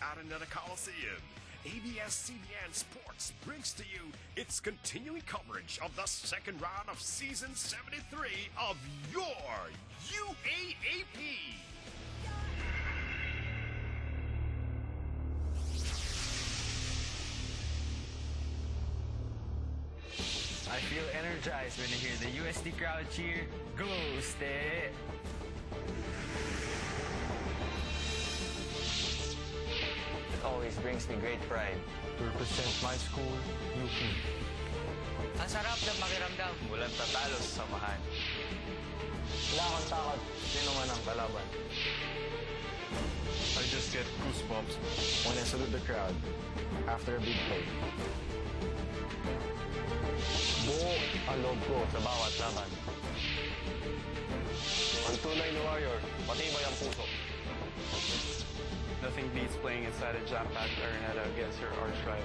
Araneta Coliseum, ABS-CBN Sports brings to you its continuing coverage of the second round of Season 73 of your UAAP. I feel energized when I hear the USD crowd cheer, "Go, Ste!" It always brings me great pride to represent my school, UP. Ang sarap ng pakiramdam. Walang tatalo sa samahan. Wala akong takot. Sino man ang kalaban. I just get goosebumps when I salute the crowd after a big play. Buo ang loob ko sa bawat laban. Ang tunay na warrior, matibay ang puso. Nothing beats playing inside a jam-packed Araneta against your arch rival.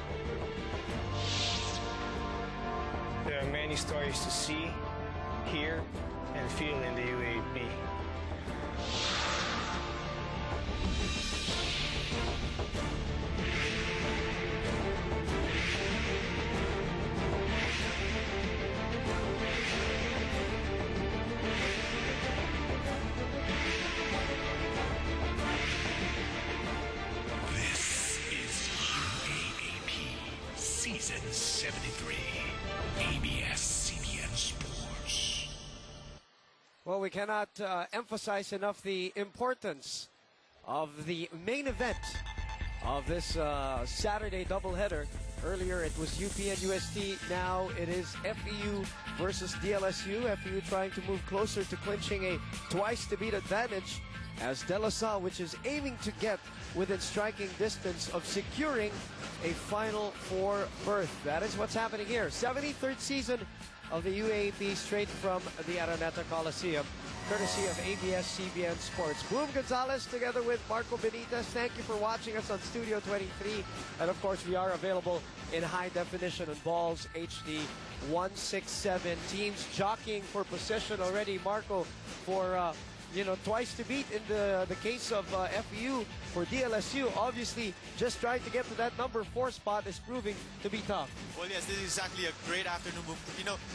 There are many stories to see, hear, and feel in the UAP. Season 73, ABS-CBN Sports. Well, we cannot emphasize enough the importance of the main event of this Saturday doubleheader. Earlier it was UP and UST. Now it is FEU versus DLSU. FEU trying to move closer to clinching a twice-to-beat advantage, as De La Salle, which is aiming to get within striking distance of securing a Final Four berth. That is what's happening here. 73rd season of the UAAP, straight from the Araneta Coliseum, courtesy of ABS-CBN Sports. Boom Gonzalez together with Marco Benitez. Thank you for watching us on Studio 23. And of course, we are available in high definition on Balls HD 167. Teams jockeying for position already. Marco, for twice to beat in the case of FEU. For DLSU, obviously, just trying to get to that number 4 spot is proving to be tough. Well, yes, this is exactly a great afternoon move.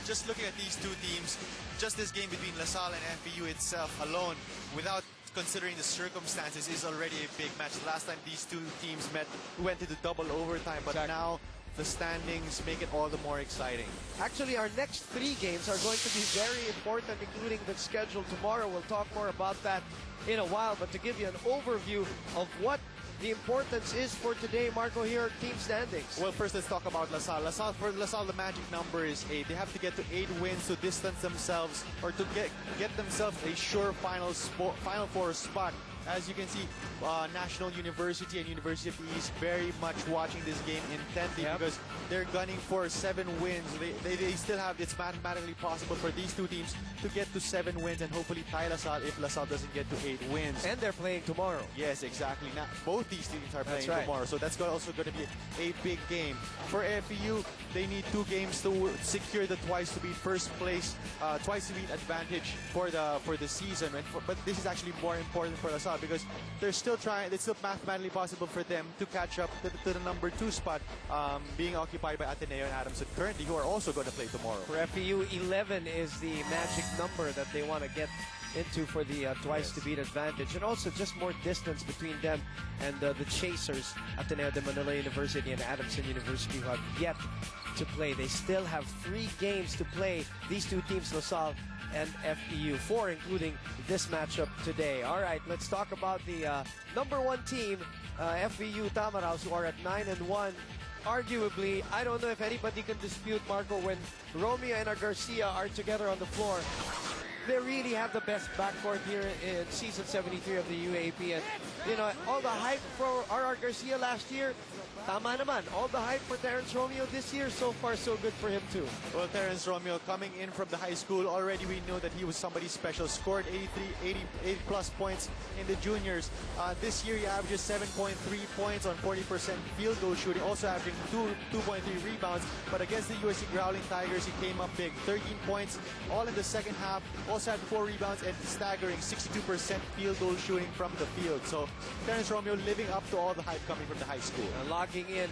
Just looking at these two teams, just this game between La Salle and FEU itself alone, without considering the circumstances, is already a big match. The last time these two teams met, we went into double overtime, but now the standings make it all the more exciting. Actually, our next 3 games are going to be very important, including the schedule tomorrow. We'll talk more about that in a while, but to give you an overview of what the importance is for today, Marco, here are team standings. Well, first let's talk about La Salle. For La Salle, the magic number is 8. They have to get to 8 wins to distance themselves, or to get themselves a sure Final Four spot. As you can see, National University and University of the East very much watching this game intently, because they're gunning for 7 wins. They still have, it's mathematically possible for these two teams to get to 7 wins and hopefully tie La Salle if La Salle doesn't get to 8 wins. And they're playing tomorrow. Yes, exactly. Now, both these teams are playing tomorrow, so that's also going to be a big game. For FEU, they need 2 games to secure the twice-to-beat first place, twice-to-beat advantage for the season. But this is actually more important for La Salle, because they're still trying. It's still mathematically possible for them to catch up to the number 2 spot, being occupied by Ateneo and Adamson currently, who are also going to play tomorrow. For FEU, 11 is the magic number that they want to get into for the twice-to-beat advantage, and also just more distance between them and the chasers, Ateneo de Manila University and Adamson University, who have yet to play. They still have 3 games to play, these two teams, La Salle and FEU, 4 including this matchup today. All right, let's talk about the number 1 team, FEU Tamaraws, who are at 9-1. Arguably, I don't know if anybody can dispute, Marco, when Romeo and Garcia are together on the floor, they really have the best backcourt here in Season 73 of the UAP. And, all the hype for RR Garcia last year, tama naman. All the hype for Terrence Romeo this year, so far so good for him too. Well, Terrence Romeo coming in from the high school, already we know that he was somebody special. Scored 88 plus points in the juniors. This year he averages 7.3 points on 40% field goal shooting, also averaging 2.3 rebounds. But against the USC Growling Tigers, he came up big. 13 points, all in the second half. Also had 4 rebounds and staggering 62% field goal shooting from the field. So Terrence Romeo living up to all the hype coming from the high school. Logging in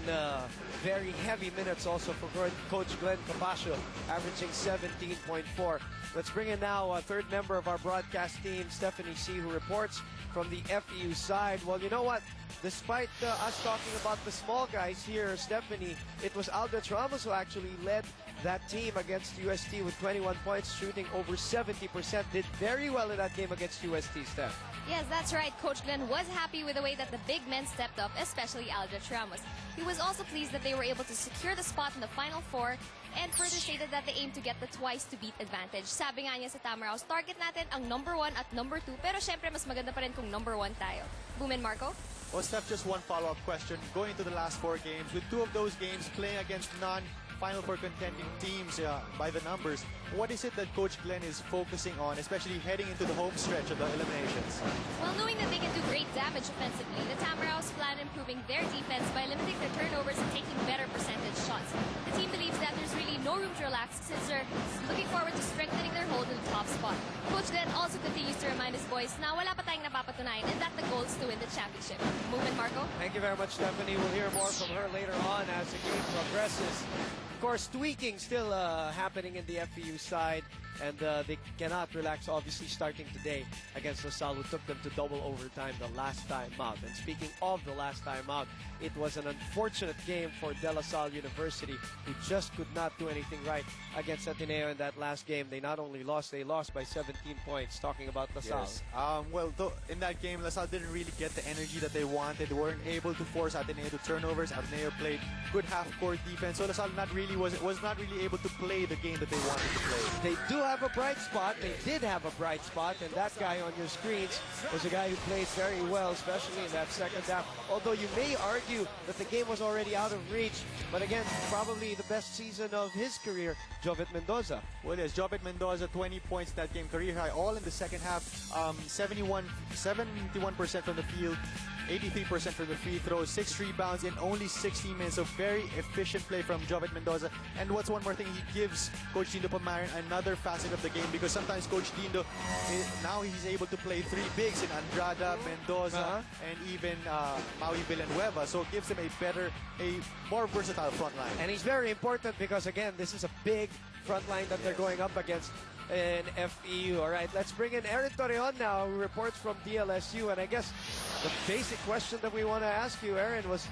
very heavy minutes also for Coach Glenn Capascio, averaging 17.4. Let's bring in now a third member of our broadcast team, Stephanie C., who reports from the FEU side. Well, you know what? Despite us talking about the small guys here, Stephanie, it was Aldrich Ramos who actually led that team against UST with 21 points, shooting over 70%. Did very well in that game against UST, Steph. Yes, that's right. Coach Glenn was happy with the way that the big men stepped up, especially Aldrich Ramos. He was also pleased that they were able to secure the spot in the Final Four and further stated that they aim to get the twice-to-beat advantage. Sabi nga niya sa Tamaraws, target natin ang number 1 at number 2, pero syempre mas maganda pa rin kung number 1 tayo. Boom and Marco? Well, Steph, just one follow-up question. Going to the last 4 games, with 2 of those games playing against non-Final Four contending teams by the numbers, what is it that Coach Glenn is focusing on, especially heading into the home stretch of the eliminations? Well, knowing that they can do great damage offensively, the Tamaraws plan improving their defense by limiting their turnovers and taking better percentage shots. The team believes that there's really no room to relax since they're looking forward to strengthening their hold in the top spot. Coach Glenn also continues to remind his boys na wala pa tayong napapatunayan and that the goal is to win the championship. Move in, Marco. Thank you very much, Stephanie. We'll hear more from her later on as the game progresses. Of course, tweaking still happening in the FEU side, and they cannot relax, obviously, starting today against Salle, who took them to double overtime the last time out. And speaking of the last time out, it was an unfortunate game for De La Salle University, who just could not do anything right against Ateneo in that last game. They not only lost, they lost by 17 points, talking about La Salle. Yes. Well, in that game, La Salle didn't really get the energy that they wanted. They weren't able to force Ateneo to turnovers. Ateneo played good half-court defense, so La Salle was not really able to play the game that they wanted to play. They do have a bright spot. They did have a bright spot, and that guy on your screens was a guy who played very well, especially in that second half. Although you may argue that the game was already out of reach, but again, probably the best season of his career, Jovet Mendoza. Well, yes, Jovet Mendoza, 20 points that game, career high, all in the second half. 71% from the field, 83% from the free throws, 6 rebounds in only 16 minutes. So very efficient play from Jovet Mendoza. And what's one more thing, he gives Coach Dindo Pamarin another facet of the game, because sometimes Coach Dindo, now he's able to play 3 bigs in Andrada, Mendoza, and even Maui Villanueva. So it gives him a more versatile front line. And he's very important because, again, this is a big front line that they're going up against in FEU. All right, let's bring in Aaron Torreon now, who reports from DLSU. And I guess the basic question that we want to ask you, Aaron, was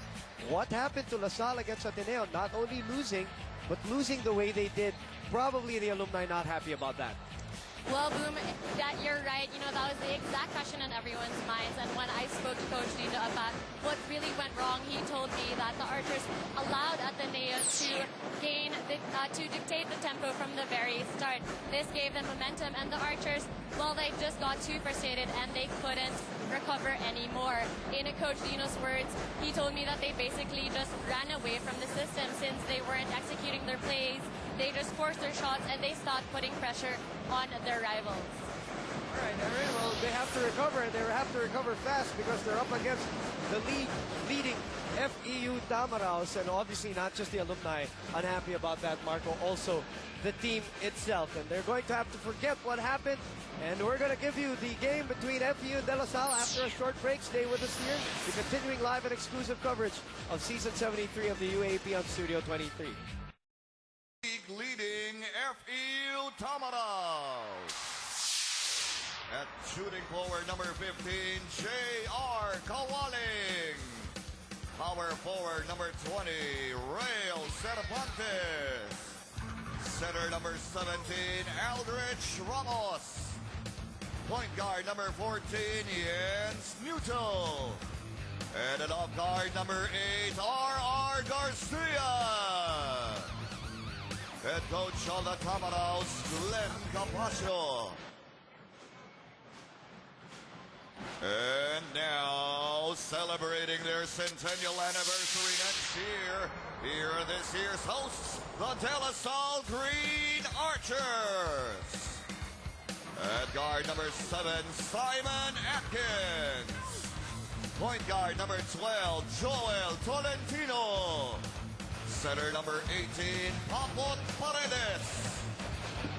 what happened to La Salle against Ateneo? Not only losing, but losing the way they did. Probably the alumni not happy about that. Well, Boom, you're right. You know, that was the exact question on everyone's minds. And when I spoke to Coach Dindo about what really went wrong, he told me that the Archers allowed Ateneo to dictate the tempo from the very start. This gave them momentum, and the Archers, well, they just got too frustrated and they couldn't recover anymore. In Coach Dino's words, he told me that they basically just ran away from the system since they weren't executing their plays. They just forced their shots and they stopped putting pressure on their rivals. All right, Aaron, well, they have to recover, and they have to recover fast because they're up against the leading FEU Tamaraws, and obviously not just the alumni unhappy about that, Marco, also the team itself. And they're going to have to forget what happened, and we're going to give you the game between FEU and De La Salle after a short break. Stay with us here. We're continuing live and exclusive coverage of Season 73 of the UAAP on Studio 23. Leading FEU Tamaraws. At shooting forward number 15, J.R. Kawaling. Power forward number 20, Rael Cervantes. Center number 17, Aldrich Ramos. Point guard number 14, Jens Muto. And an off guard number 8, R.R. Garcia. Head coach of the Tamaraws, Glenn Capascio. And now, celebrating their centennial anniversary next year, here are this year's hosts, the DLSU Green Archers. At guard number 7, Simon Atkins. Point guard number 12, Joel Tolentino. Center number 18, Papot Paredes.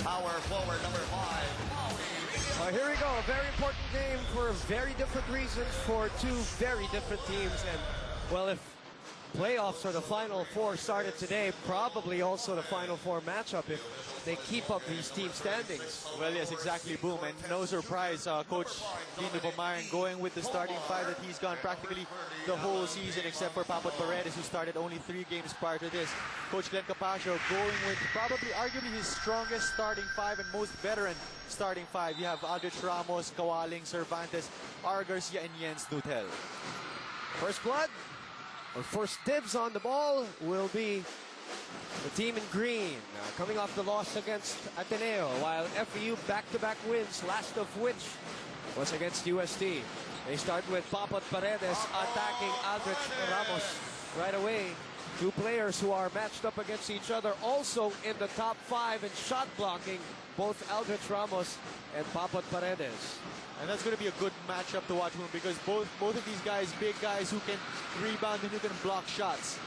Power forward number 5, Here we go. A very important game for very different reasons for two very different teams. And, well, if playoffs or the Final Four started today, probably also the Final Four matchup if they keep up these team standings. Well, yes, exactly, Boom. And no surprise, Coach Dino Pumayan going with the starting five that he's gone practically the whole season except for Papot Paredes, who started only 3 games prior to this. Coach Glenn Capaccio going with probably arguably his strongest starting five and most veteran starting five. You have Aldrich Ramos, Kawaling, Cervantes, R. Garcia, and Jens Nutel. First blood, or first dibs on the ball, will be the team in green, coming off the loss against Ateneo, while FEU back-to-back wins, last of which was against UST. They start with Papot Paredes attacking Aldrich Ramos right away. Two players who are matched up against each other, also in the top 5 in shot blocking, both Aldrich Ramos and Papot Paredes. And that's going to be a good matchup to watch, because both of these guys, big guys who can rebound and who can block shots.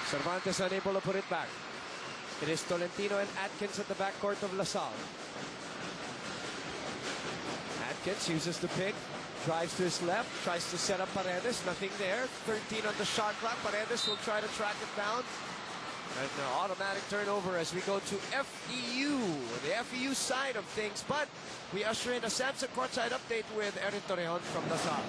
Cervantes unable to put it back. It is Tolentino and Atkins at the backcourt of LaSalle. Atkins uses the pick, drives to his left, tries to set up Paredes, nothing there. 13 on the shot clock. Paredes will try to track it down. And an automatic turnover as we go to FEU, the FEU side of things. But we usher in a Samson courtside update with Erin Torrejon from LaSalle.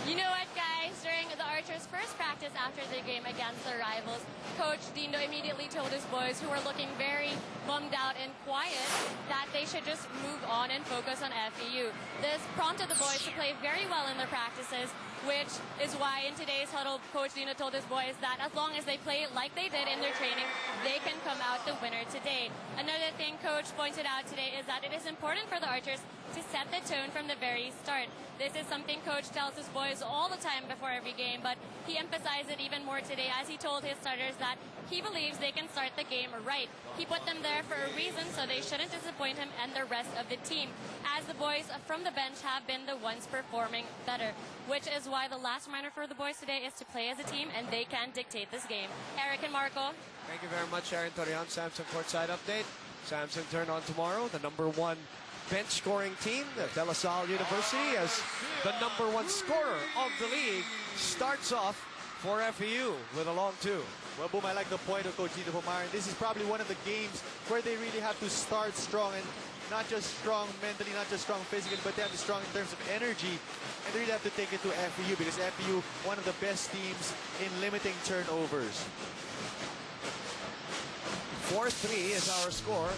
You know what, guys? During the Archers' first practice after their game against their rivals, Coach Dino immediately told his boys, who were looking very bummed out and quiet, that they should just move on and focus on FEU. This prompted the boys to play very well in their practices, which is why in today's huddle, Coach Dino told his boys that as long as they play like they did in their training, they can come out the winner today. Another thing Coach pointed out today is that it is important for the Archers to set the tone from the very start. This is something Coach tells his boys all the time before every game, but he emphasized it even more today as he told his starters that he believes they can start the game right. He put them there for a reason, so they shouldn't disappoint him and the rest of the team, as the boys from the bench have been the ones performing better, which is why the last reminder for the boys today is to play as a team, and they can dictate this game. Eric and Marco. Thank you very much, Erin Torrejon. Samson courtside update. Samson turn on tomorrow, the #1 bench scoring team at De La Salle University, as the #1 scorer of the league starts off for FEU with a long 2. Well, Boom, I like the point of Coach Dino Pumayan. This is probably one of the games where they really have to start strong, and not just strong mentally, not just strong physically, but they have to be strong in terms of energy. And they really have to take it to FEU, because FEU, one of the best teams in limiting turnovers. 4-3 is our score.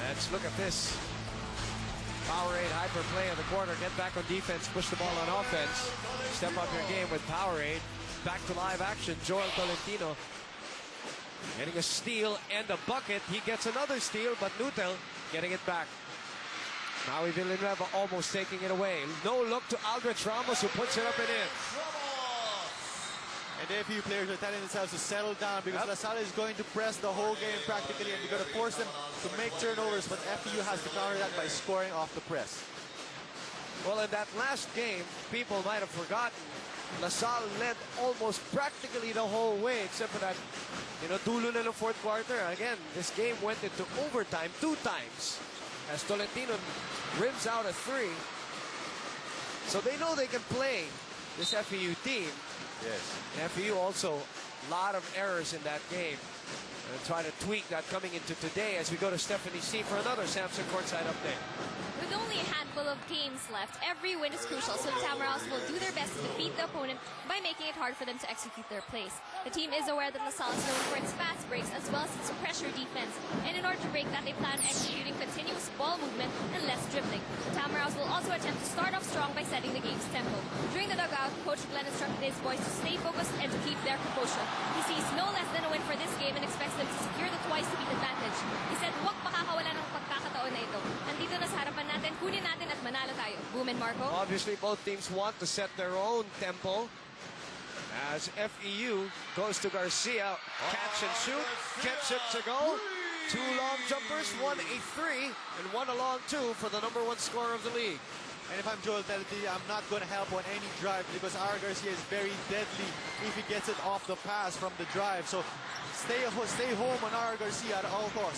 Let's look at this. Powerade hyper play in the corner. Get back on defense. Push the ball on offense. Step up your game with Powerade. Back to live action. Joel Tolentino getting a steal and a bucket. He gets another steal, but Nutel getting it back. Now Villanueva almost taking it away. No look to Aldrich Ramos, who puts it up and in. And the FEU players are telling themselves to settle down, because LaSalle is going to press the whole game practically, and they're going to force them to make turnovers, but FEU has to counter that by scoring off the press. Well, in that last game, people might have forgotten, LaSalle led almost practically the whole way, except for that, dulo na ng fourth quarter. Again, this game went into overtime 2 times, as Tolentino rims out a 3. So they know they can play this FEU team. Yes. And FEU also, a lot of errors in that game. And try to tweak that coming into today as we go to Stephanie C for another Samson courtside update. With only a handful of games left, every win is crucial, so the Tamaraws will do their best to defeat the opponent by making it hard for them to execute their plays. The team is aware that LaSalle is known for its fast breaks as well as its pressure defense, and in order to break that, they plan on executing continuous ball movement and less dribbling. The Tamaraws will also attempt to start off strong by setting the game's tempo. During the dugout, Coach Glenn instructed his boys to stay focused and to keep their composure. He sees no less than a win for this game and expects them to secure the twice-to-beat advantage. He said, "Huwag makakawala ng pagkakataon na ito. Andito na sa harapan natin, kunin natin at manalo tayo." Boom and Marco. Obviously, both teams want to set their own tempo. As FEU goes to Garcia, catch and shoot, gets it to go. 2 long jumpers, 1 a 3, and 1 a long 2 for the #1 scorer of the league. And if I'm Joel Teleti, I'm not going to help on any drive because our Garcia is very deadly if he gets it off the pass from the drive. So stay home on our Garcia at all costs.